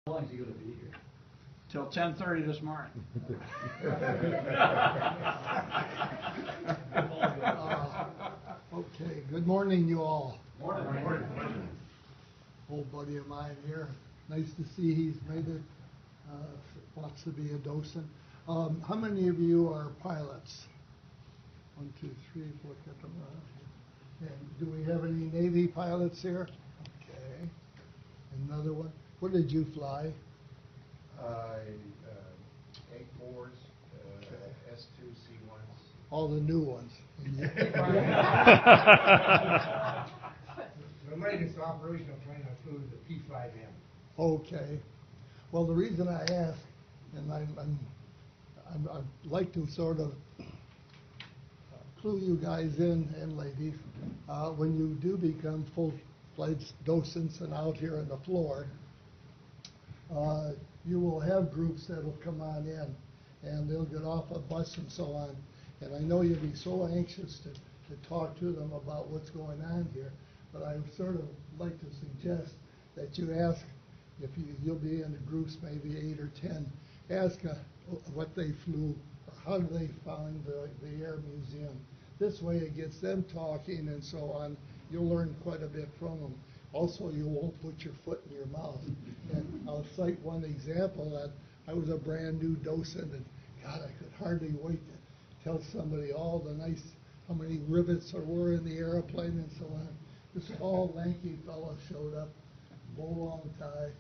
How long is he going to be here? Till 10:30 this morning. Okay, good morning, you all. Morning. Old buddy of mine here. Nice to see he's made it. Wants to be a docent. How many of you are pilots? 1, 2, 3, 4, get them around. And do we have any Navy pilots here? Okay. Another one. What did you fly? A4s, S2, C1s. All the new ones. The latest operational plane I flew was the P5M. Okay. Well, the reason I ask, and I'd like to sort of clue you guys in and ladies, when you do become full-fledged docents and out here on the floor, you will have groups that will come on in, and they'll get off a bus and so on. And I know you'll be so anxious to talk to them about what's going on here, but I would sort of like to suggest that you ask, if you'll be in the groups, maybe 8 or 10, ask what they flew, or how they found the Air Museum. This way it gets them talking and so on. You'll learn quite a bit from them. Also, you won't put your foot in your mouth. And I'll cite one example that I was a brand new docent, and God, I could hardly wait to tell somebody all the nice, how many rivets there were in the airplane and so on. This tall, lanky fellow showed up, bow long tie,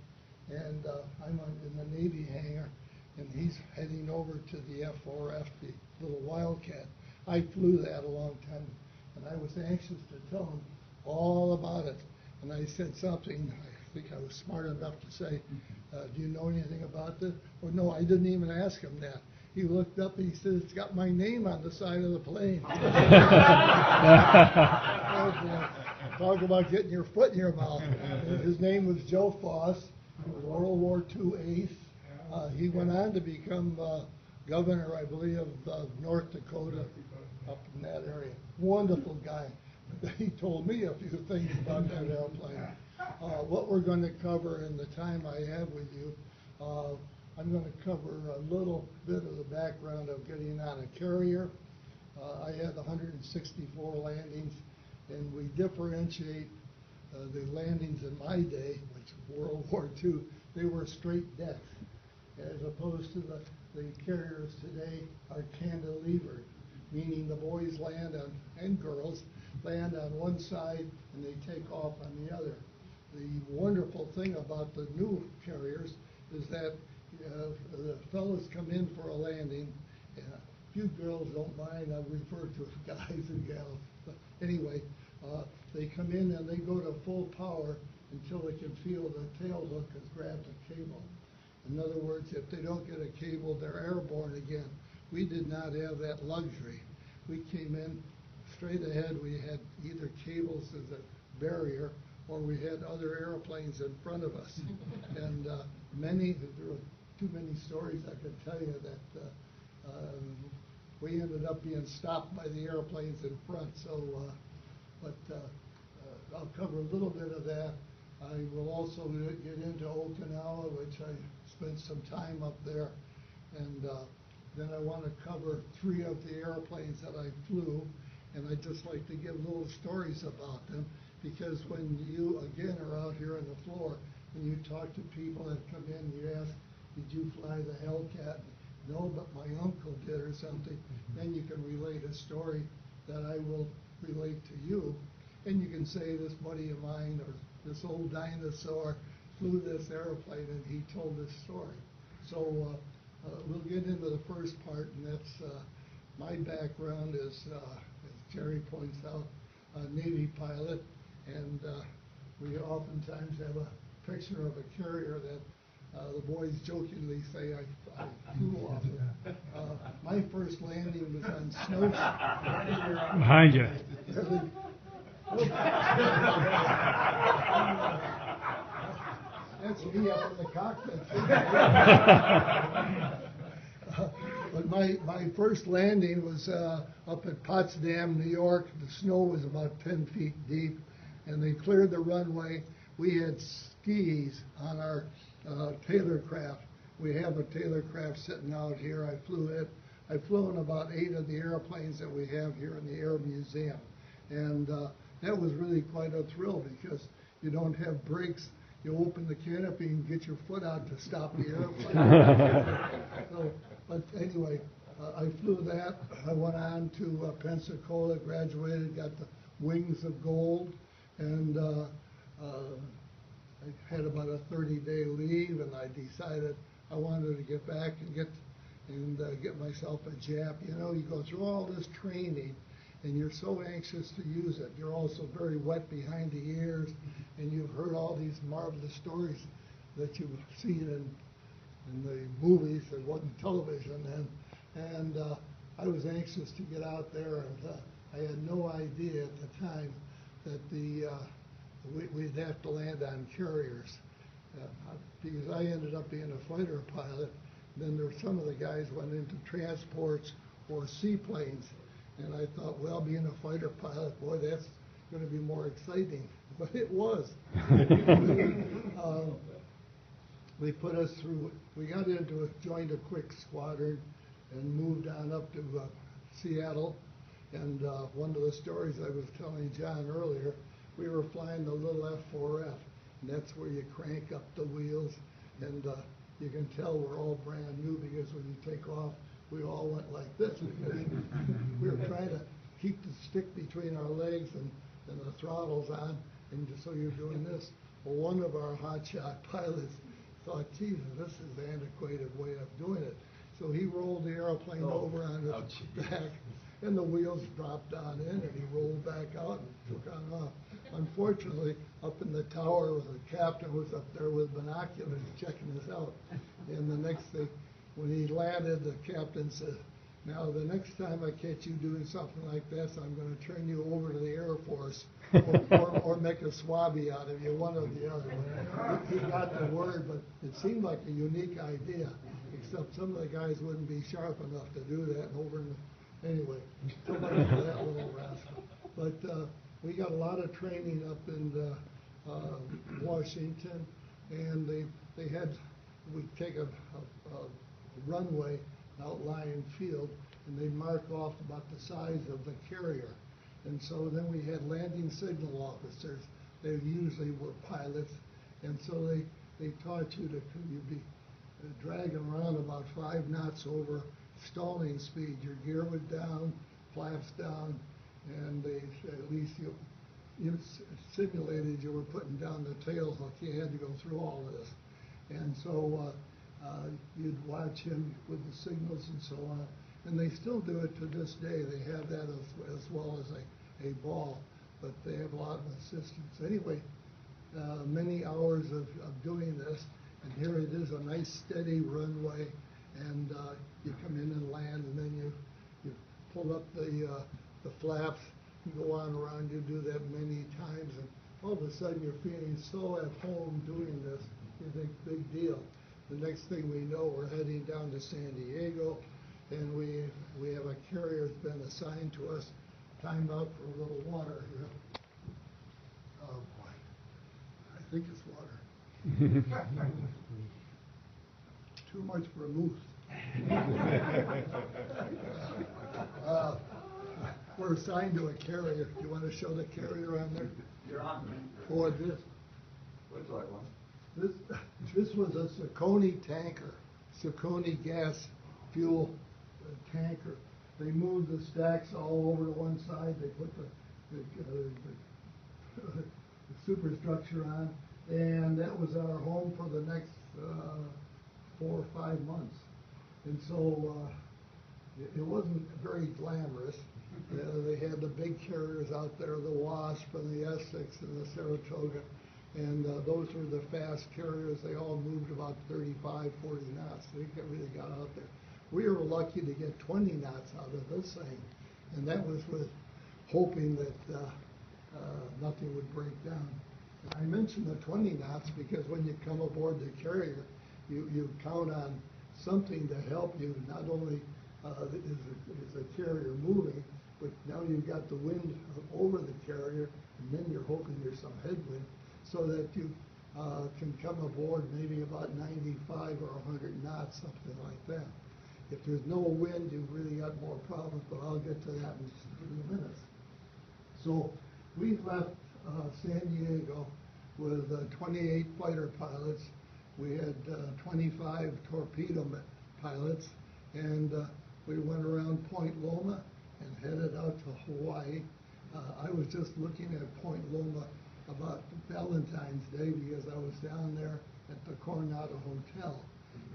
and I'm in the Navy hangar, and he's heading over to the F4F, the little Wildcat. I flew that a long time, and I was anxious to tell him all about it. And I said something, I think I was smart enough to say, do you know anything about this? Well, no, I didn't even ask him that. He looked up and he said, it's got my name on the side of the plane. Talk about getting your foot in your mouth. His name was Joe Foss. He was World War II ace. He went on to become governor, I believe, of North Dakota, up in that area. Wonderful guy. He told me a few things about that airplane. What we're going to cover in the time I have with you, I'm going to cover a little bit of the background of getting on a carrier. I had 164 landings, and we differentiate the landings in my day, which was World War II, they were straight decks, as opposed to the carriers today are cantilevered, meaning the boys land on, and girls land on one side and they take off on the other. The wonderful thing about the new carriers is that the fellas come in for a landing, and a few girls don't mind, I refer to as guys and gals. But anyway, they come in and they go to full power until they can feel the tail hook has grabbed a cable. In other words, if they don't get a cable, they're airborne again. We did not have that luxury. We came in straight ahead. We had either cables as a barrier, or we had other airplanes in front of us. And there were too many stories I could tell you that we ended up being stopped by the airplanes in front. So, I'll cover a little bit of that. I will also get into Okinawa, which I spent some time up there, and then I want to cover 3 of the airplanes that I flew, and I'd just like to give little stories about them, because when you, again, are out here on the floor, and you talk to people that come in, you ask, did you fly the Hellcat? No, but my uncle did, or something. Then you can relate a story that I will relate to you, and you can say, this buddy of mine, or this old dinosaur flew this airplane, and he told this story. So we'll get into the first part, and that's my background is, as Jerry points out, a Navy pilot, and we oftentimes have a picture of a carrier that the boys jokingly say I flew off of. My first landing was on snow. Behind you. That's me up in the cockpit. But my first landing was up at Potsdam, New York. The snow was about 10 feet deep, and they cleared the runway. We had skis on our Taylorcraft. We have a Taylorcraft sitting out here. I've flown about 8 of the airplanes that we have here in the Air Museum. And that was really quite a thrill because you don't have brakes. You open the canopy and get your foot out to stop the airplane. But anyway, I flew that. I went on to Pensacola, graduated, got the Wings of Gold, and I had about a 30-day leave, and I decided I wanted to get back and get myself a JAP. You know, you go through all this training, and you're so anxious to use it. You're also very wet behind the ears, and you've heard all these marvelous stories that you've seen in the movies. There wasn't television then. And I was anxious to get out there, and I had no idea at the time that we'd have to land on carriers. Because I ended up being a fighter pilot, then there were some of the guys went into transports or seaplanes, and I thought, well, being a fighter pilot, boy, that's going to be more exciting. But it was. They put us through, we got joined a quick squadron and moved on up to Seattle. And one of the stories I was telling John earlier, we were flying the little F4F, and that's where you crank up the wheels, and you can tell we're all brand new because when you take off, we all went like this because we were trying to keep the stick between our legs and the throttle's on, and so you're doing this. Well, one of our hotshot pilots thought, Jesus, this is the antiquated way of doing it. So he rolled the airplane over on his back, and the wheels dropped on in, and he rolled back out and took on off. Unfortunately, up in the tower, the captain was up there with binoculars checking us out. And the next thing, when he landed, the captain said, now the next time I catch you doing something like this, I'm going to turn you over to the Air Force or make a swabby out of you, one or the other. He got the word, but it seemed like a unique idea, except some of the guys wouldn't be sharp enough to do that. Anyway, so much for that little rascal. But we got a lot of training up in Washington, and they had, we'd take a runway outlying field, and they'd mark off about the size of the carrier. And so then we had landing signal officers. They usually were pilots, and so they taught you you'd be dragging around about 5 knots over stalling speed. Your gear was down, flaps down, and at least you simulated you were putting down the tail hook. You had to go through all of this. And so you'd watch him with the signals and so on. And they still do it to this day. They have that as well as a ball, but they have a lot of assistance. Anyway, many hours of doing this, and here it is, a nice steady runway, and you come in and land, and then you pull up the flaps, you go on around, you do that many times, and all of a sudden you're feeling so at home doing this, you think, big deal. The next thing we know, we're heading down to San Diego, and we have a carrier that's been assigned to us. Time out for a little water here. Oh boy, I think it's water. Too much for a moose. We're assigned to a carrier. Do you want to show the carrier on there? You're on. Or this? Looks like one. This was a Saucony tanker, Saucony gas fuel tanker. They moved the stacks all over to one side. They put the superstructure on, and that was our home for the next 4 or 5 months. And so it wasn't very glamorous. They had the big carriers out there, the Wasp and the Essex and the Saratoga, and those were the fast carriers. They all moved about 35, 40 knots. They really got out there. We were lucky to get 20 knots out of this thing, and that was with hoping that nothing would break down. I mentioned the 20 knots because when you come aboard the carrier, you count on something to help you. Not only is the carrier moving, but now you've got the wind over the carrier, and then you're hoping there's some headwind, so that can come aboard maybe about 95 or 100 knots, something like that. If there's no wind, you've really got more problems, but I'll get to that in a few minutes. So we left San Diego with 28 fighter pilots. We had 25 torpedo pilots, and we went around Point Loma and headed out to Hawaii. I was just looking at Point Loma about Valentine's Day because I was down there at the Coronado Hotel,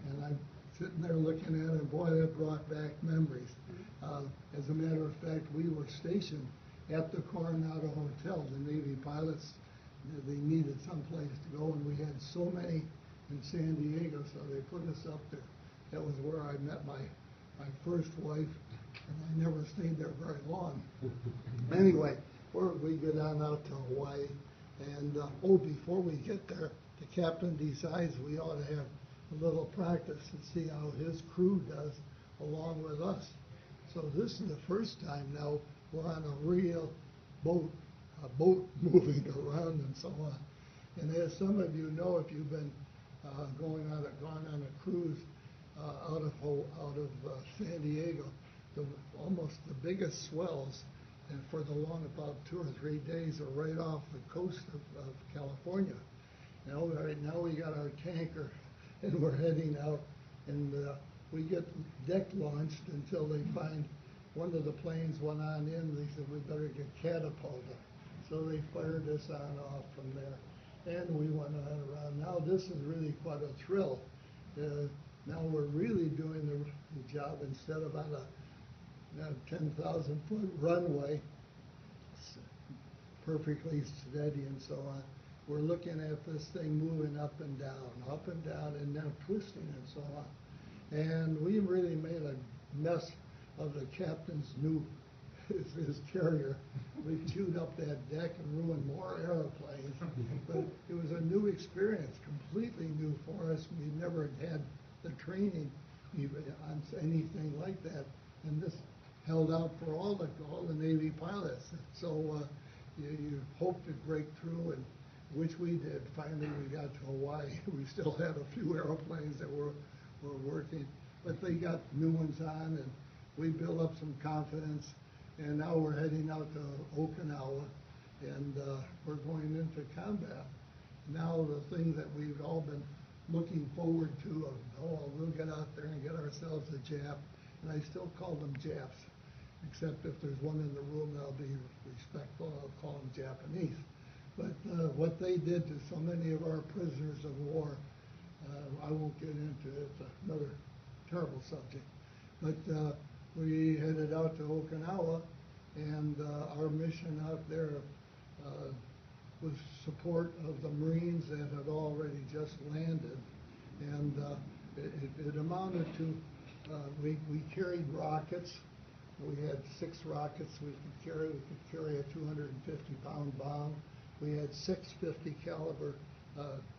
and I'm sitting there looking at it, and boy, that brought back memories. As a matter of fact, we were stationed at the Coronado Hotel. The Navy pilots, they needed some place to go, and we had so many in San Diego, so they put us up there. That was where I met my first wife, and I never stayed there very long. Anyway, we get on out to Hawaii, and before we get there, the captain decides we ought to have a little practice and see how his crew does along with us. So this is the first time now we're on a real boat, moving around and so on. And as some of you know, if you've been gone on a cruise out of San Diego, almost the biggest swells, and for the long about 2 or 3 days, are right off the coast of California. Right now we got our tanker, and we're heading out, and we get deck launched until they find one of the planes went on in. They said we better get catapulted, so they fired us on off from there, and we went on around. Now this is really quite a thrill. Now we're really doing the job instead of on a 10,000-foot runway, perfectly steady and so on. We're looking at this thing moving up and down, and then twisting and so on. And we really made a mess of the captain's his carrier. We chewed up that deck and ruined more airplanes. But it was a new experience, completely new for us. We never had the training on anything like that, and this held out for all the Navy pilots. So you hope to break through, and which we did. Finally, we got to Hawaii. We still had a few airplanes that were working, but they got new ones on, and we built up some confidence. And now we're heading out to Okinawa, and we're going into combat. Now the thing that we've all been looking forward to, we'll get out there and get ourselves a Jap, and I still call them Japs, except if there's one in the room, I'll be respectful, I'll call them Japanese. But what they did to so many of our prisoners of war, I won't get into it. It's another terrible subject. But we headed out to Okinawa, and our mission out there was support of the Marines that had already just landed. And it amounted to, we carried rockets. We had 6 rockets we could carry. We could carry a 250-pound bomb. We had 6 50 caliber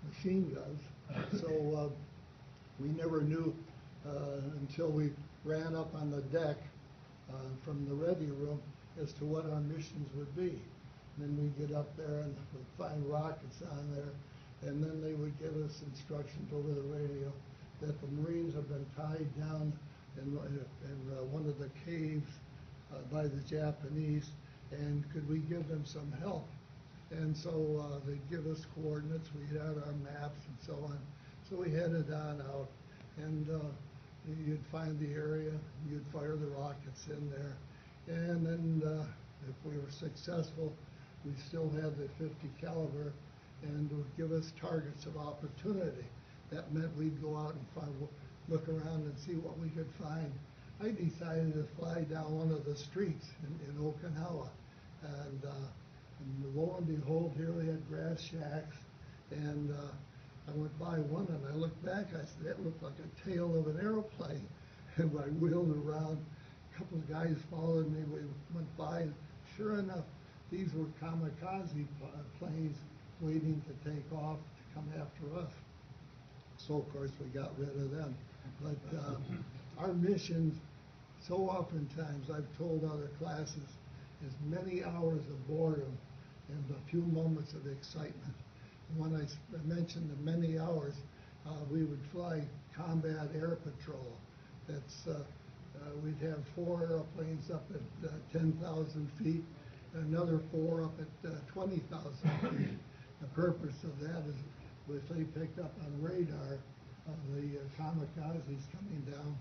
machine guns. So we never knew until we ran up on the deck from the ready room as to what our missions would be. And then we get up there and we'd find rockets on there, and then they would give us instructions over the radio that the Marines have been tied down in one of the caves by the Japanese, and could we give them some help? And so they'd give us coordinates. We had our maps and so on. So we headed on out, and you'd find the area, you'd fire the rockets in there, and then if we were successful, we still had the 50 caliber, and would give us targets of opportunity. That meant we'd go out and look around and see what we could find. I decided to fly down one of the streets in Okinawa, and lo and behold, here we had grass shacks, and I went by one, and I looked back, I said, that looked like a tail of an airplane. And I wheeled around, a couple of guys followed me, we went by, and sure enough, these were kamikaze planes waiting to take off to come after us. So of course we got rid of them. But our missions, so oftentimes I've told other classes, is many hours of boredom and a few moments of excitement. When I mentioned the many hours, we would fly combat air patrol. That's we'd have 4 airplanes up at 10,000 feet, and another 4 up at 20,000 feet. The purpose of that is if they picked up on radar the kamikazes coming down,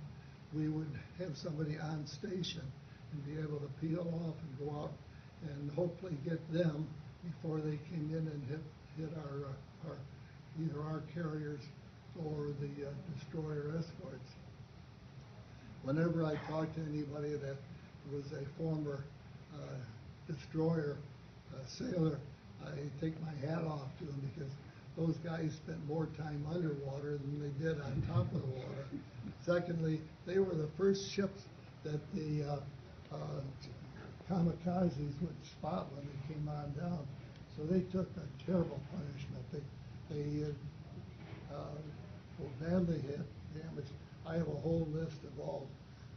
we would have somebody on station and be able to peel off and go out and hopefully get them before they came in and hit our either our carriers or the destroyer escorts. Whenever I talk to anybody that was a former destroyer sailor, I take my hat off to them because those guys spent more time underwater than they did on top of the water. Secondly, they were the first ships that the kamikazes would spot when they came on down. So they took a terrible punishment. They were badly hit, damaged. I have a whole list of all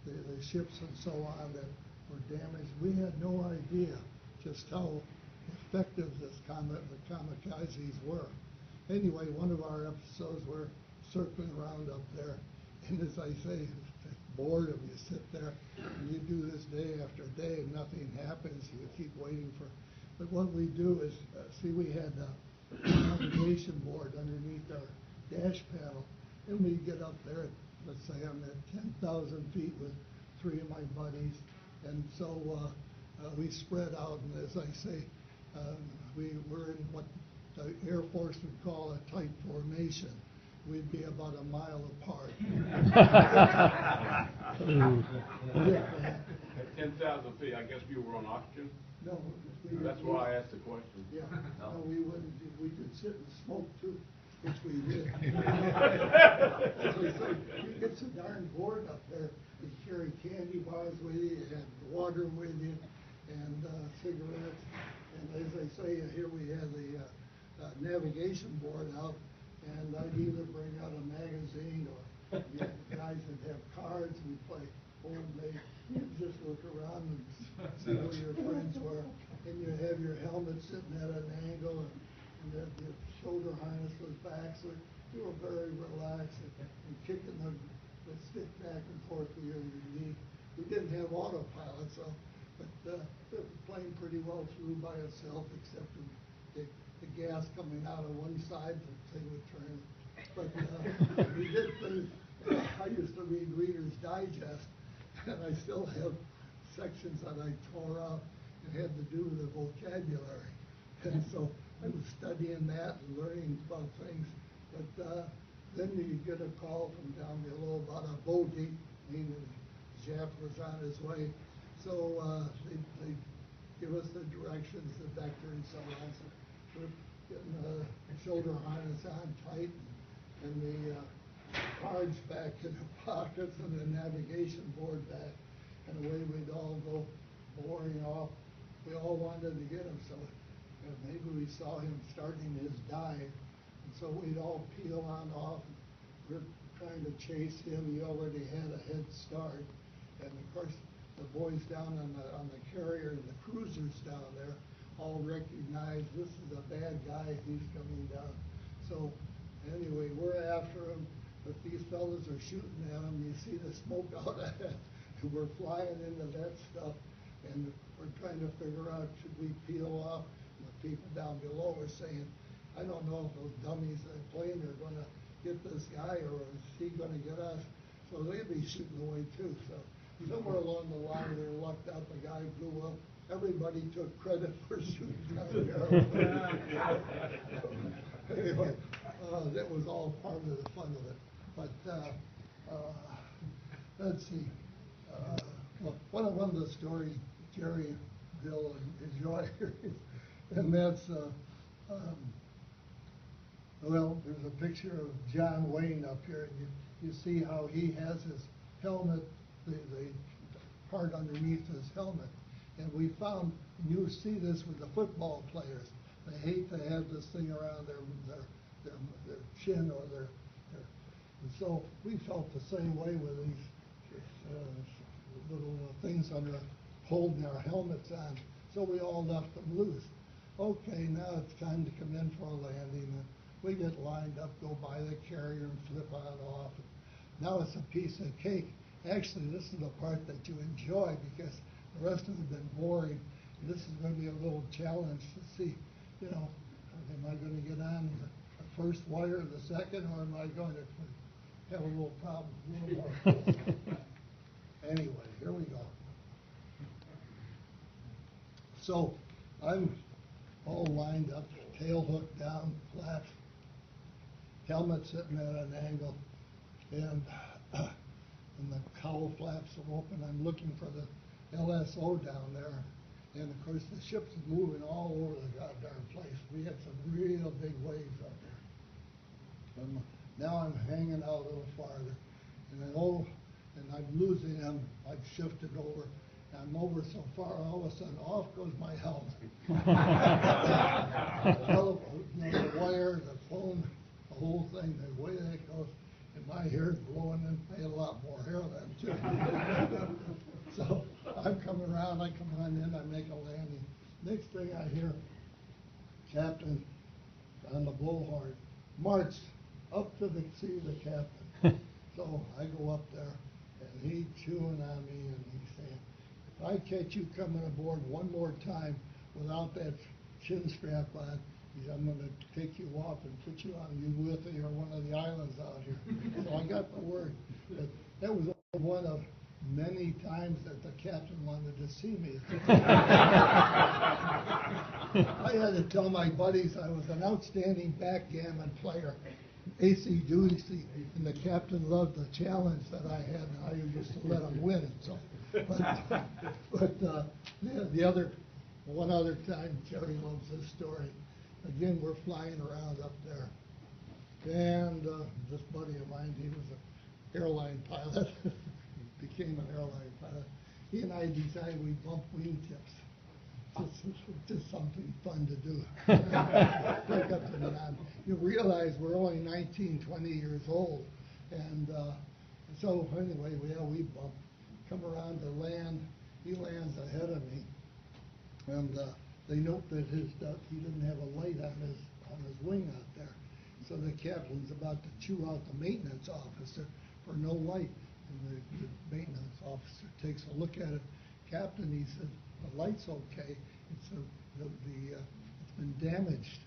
the ships and so on that were damaged. We had no idea just how effective the kamikazes were. Anyway, one of our episodes, we're circling around up there, and as I say, it's boredom. You sit there and you do this day after day and nothing happens. You keep waiting for. But what we do is, see, we had a navigation board underneath our dash panel, and we get up there. Let's say I'm at 10,000 feet with 3 of my buddies, and so we spread out. And as I say, we were in what the Air Force would call a tight formation. We'd be about a mile apart. At 10,000 feet, I guess you were on oxygen? No. That's why I asked the question. Yeah. No, we wouldn't. We could sit and smoke too, which we did. As I say, you get so darn bored up there. You carry candy bars with you, you had water with you, and cigarettes. And as I say, here we had the navigation board out, and I'd either bring out a magazine or guys would have cards. We'd play homemade. You'd just look around and see who your friends were, and you have your helmet sitting at an angle, and your shoulder harness was back, so you were very relaxed and kicking the stick back and forth with your knee. We didn't have autopilot, so but the plane pretty well flew by itself, except the gas coming out of one side, the thing would turn. But we did things. I used to read Reader's Digest, and I still have sections that I tore out and had to do with the vocabulary. And so I was studying that and learning about things. But then you get a call from down below about a bogey, meaning Jeff was on his way. So they give us the directions, the vector, and so on. So we're getting the shoulder harness on tight, and the cards back in the pockets, and the navigation board back, and away we'd all go boring off. We all wanted to get him, so maybe we saw him starting his dive, and so we'd all peel on off. We're trying to chase him. He already had a head start, and of course the boys down on the carrier and the cruisers down there all recognize this is a bad guy. He's coming down. So anyway, we're after him, but these fellas are shooting at him. You see the smoke out ahead, and we're flying into that stuff, and we're trying to figure out, should we peel off? And the people down below are saying, I don't know if those dummies in the plane are going to get this guy, or is he going to get us? So they'd be shooting away too. So somewhere along the line, they lucked out. The guy blew up. Everybody took credit for shooting down the airplane. Anyway, that was all part of the fun of it. But let's see. Well, one of the stories Jerry, Bill enjoy, and that's well, there's a picture of John Wayne up here, and you see how he has his helmet, the part underneath his helmet. And we found, and you see this with the football players, they hate to have this thing around their chin or their and so we felt the same way with these little things under holding our helmets on. So we all left them loose. okay, now it's time to come in for a landing. And we get lined up, go by the carrier and flip on off. Now it's a piece of cake. Actually, this is the part that you enjoy because the rest of it has been boring. And this is going to be a little challenge to see, you know, am I going to get on the first wire, the second, or am I going to have a little problem? A little more. Anyway, here we go. So I'm all lined up, tail hooked down, flaps, helmet sitting at an angle, and the cowl flaps are open. I'm looking for the LSO down there, and of course the ship's moving all over the goddamn place. We had some real big waves up there. Now I'm hanging out a little farther, and I'm losing him. I've shifted over. I'm over so far, all of a sudden, off goes my helmet. The wire, the phone, the whole thing, the way that goes, and my hair's blowing in. I had a lot more hair then, too. So I'm coming around, I come on in, I make a landing. Next thing I hear, Captain on the blowhorn, Marts, up to the sea, the captain. So I go up there, and he's chewing on me, and he's saying, if I catch you coming aboard one more time without that chin strap on, I'm going to take you off and put you on Ulithi or one of the islands out here. So I got the word. But that was one of many times that the captain wanted to see me. I had to tell my buddies I was an outstanding backgammon player, AC Ducey, and the captain loved the challenge that I had, and I used to let him win. So, one other time, Jerry loves this story. Again, we're flying around up there, and this buddy of mine, he was an airline pilot, became an airline pilot. He and I decided we bump wingtips. Just something fun to do. Break up and on. You realize we're only 19, 20 years old, and so anyway, we bump, come around to land. He lands ahead of me, and they note that he didn't have a light on his wing out there. So the captain's about to chew out the maintenance officer for no light, and the maintenance officer takes a look at it. Captain, he said, the light's okay. It's been damaged.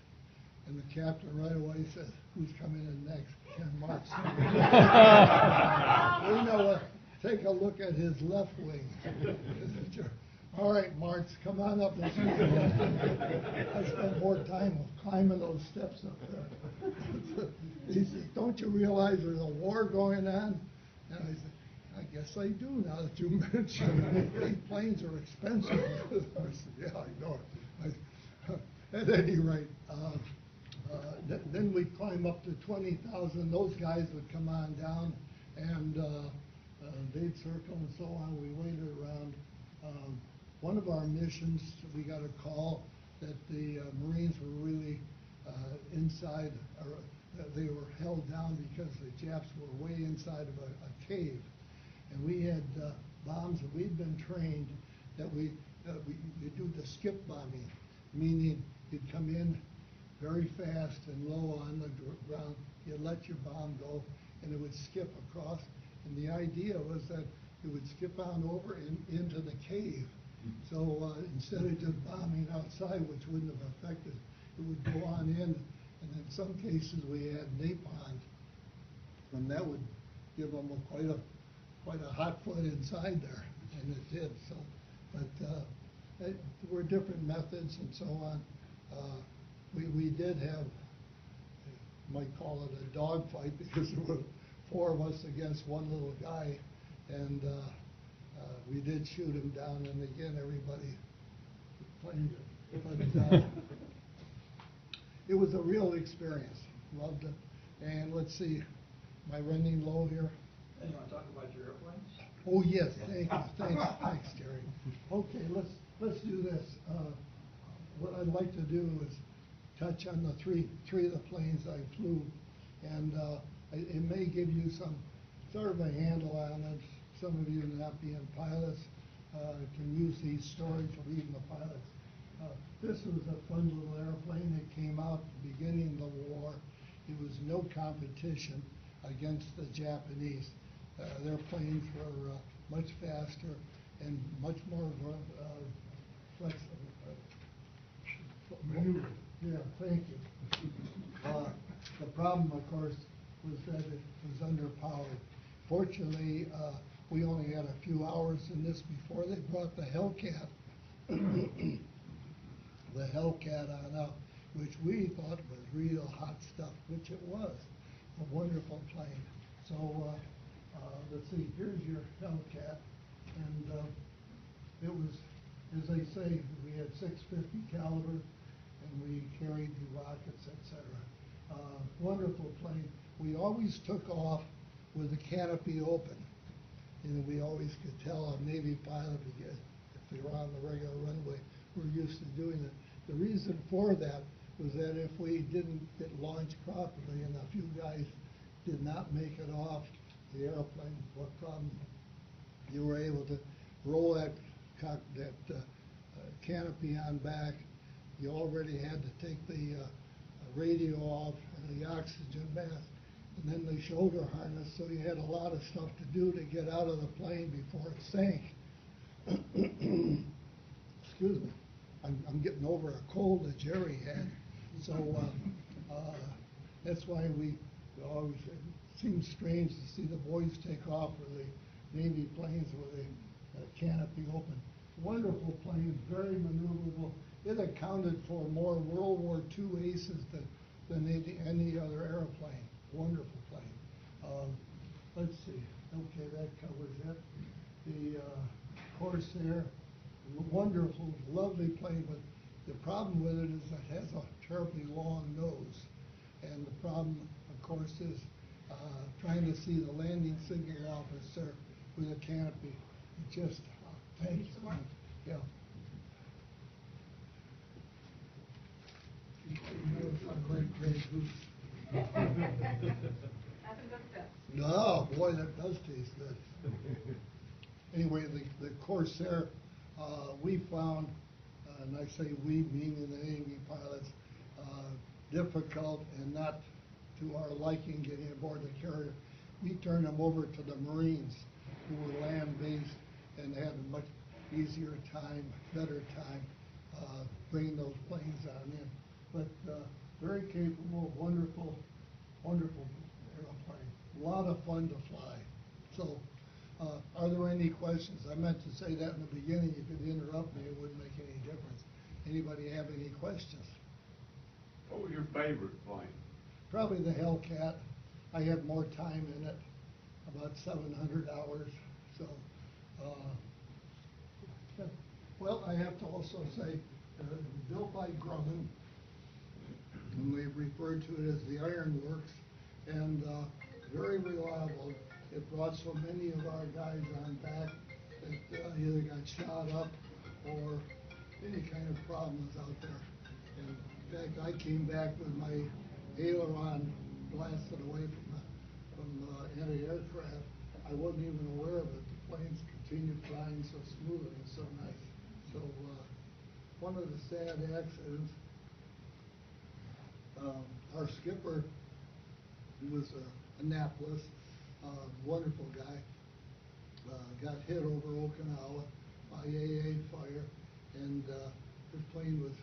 And the captain right away said, who's coming in next? Ken Marts. You know what? Take a look at his left wing. All right, Marts, come on up. I spent more time climbing those steps up there. He said, don't you realize there's a war going on? And I said, I guess I do now that you mention it. Planes are expensive. I said, yeah, I know it. At any rate, then we'd climb up to 20,000. Those guys would come on down, and they'd circle and so on. We waited around. One of our missions, we got a call that the Marines were really inside, or they were held down because the Japs were way inside of a cave. And we had bombs that we'd been trained that we do the skip bombing, meaning you'd come in very fast and low on the ground, you'd let your bomb go, and it would skip across. And the idea was that it would skip on over into the cave. So instead of just bombing outside, which wouldn't have affected, it would go on in. And in some cases we had napalm, and that would give them quite a hot foot inside there, and it did. So, but there were different methods and so on. We did have, you might call it a dog fight, because there were 4 of us against one little guy, and we did shoot him down, and again everybody claimed it. But it was a real experience. Loved it. And let's see, am I running low here? Hey, you want to talk about your airplanes? Oh yes, thanks, Jerry. Okay, let's do this. What I'd like to do is touch on the three of the planes I flew, and it may give you some sort of a handle on it. Some of you not being pilots can use these stories for even the pilots. This was a fun little airplane that came out at the beginning of the war. It was no competition against the Japanese. Their planes were much faster and much more flexible. Maneuver. Yeah, thank you. The problem, of course, was that it was underpowered. Fortunately, we only had a few hours in this before they brought the Hellcat. The Hellcat on up, which we thought was real hot stuff, which it was. A wonderful plane. So, let's see, here's your Hellcat. And it was, as they say, we had 650 caliber, and we carried the rockets, etc. Wonderful plane. We always took off with the canopy open. And we always could tell a Navy pilot, if they were on the regular runway, we're used to doing it. The reason for that was that if we didn't get launched properly and a few guys did not make it off the airplane, what problem? You were able to roll that canopy on back. You already had to take the radio off and the oxygen mask, and then the shoulder harness, so you had a lot of stuff to do to get out of the plane before it sank. Excuse me. I'm getting over a cold that Jerry had. So that's why we always, it seems strange to see the boys take off with the Navy planes with the canopy open. Wonderful planes, very maneuverable. It accounted for more World War II aces than any other airplane. Wonderful plane. Let's see. Okay, that covers it. The Corsair, wonderful, lovely plane, but the problem with it is it has a terribly long nose. And the problem, of course, is trying to see the landing signal officer with a canopy. It just, thank you. Yeah. Great goose. That's a good fit. No, boy, that does taste good. Anyway, the Corsair, we found, and I say we, meaning the Navy pilots, difficult and not to our liking getting aboard the carrier. We turned them over to the Marines, who were land-based and had a much easier time, better time bringing those planes on in. But very capable, wonderful, wonderful airplane. A lot of fun to fly. So, are there any questions? I meant to say that in the beginning. You could interrupt me. It wouldn't make any difference. Anybody have any questions? What was your favorite plane? Probably the Hellcat. I had more time in it, about 700 hours. So, well, I have to also say, built by Grumman, and we refer to it as the Iron Works, and very reliable. It brought so many of our guys on back that either got shot up or any kind of problems out there. And in fact, I came back with my aileron blasted away from anti-aircraft. I wasn't even aware of it. The planes continued flying so smoothly and so nice. So one of the sad accidents, our skipper, who was Annapolis, wonderful guy, got hit over Okinawa by AA fire, and his plane was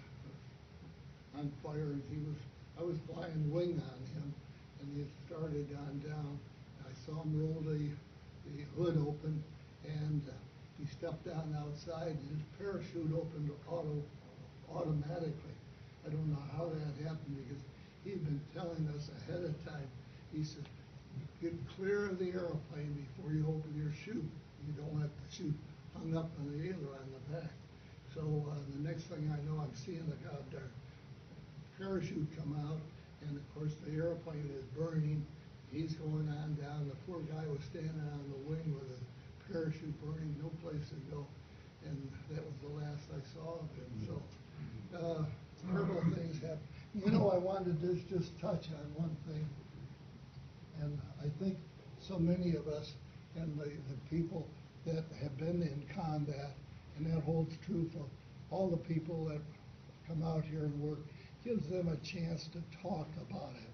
on fire, and I was flying wing on him, and he had started on down. I saw him roll the hood open, and he stepped down outside, and his parachute opened automatically. I don't know how that happened, because he'd been telling us ahead of time. He said, get clear of the airplane before you open your chute. You don't want the chute hung up on the aileron on the back. So the next thing I know, I'm seeing the goddamn parachute come out, and of course the airplane is burning. He's going on down. The poor guy was standing on the wing with a parachute burning, no place to go. And that was the last I saw of him. So terrible things happen. You know, I wanted to just touch on one thing. And I think so many of us and the people that have been in combat, and that holds true for all the people that come out here and work, gives them a chance to talk about it.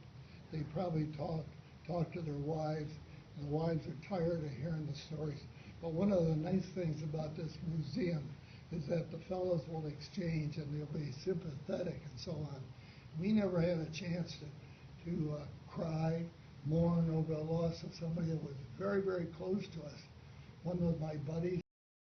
They probably talk to their wives, and the wives are tired of hearing the stories. But one of the nice things about this museum is that the fellows will exchange and they'll be sympathetic and so on. We never had a chance to cry, mourn over the loss of somebody that was very, very close to us. One of my buddies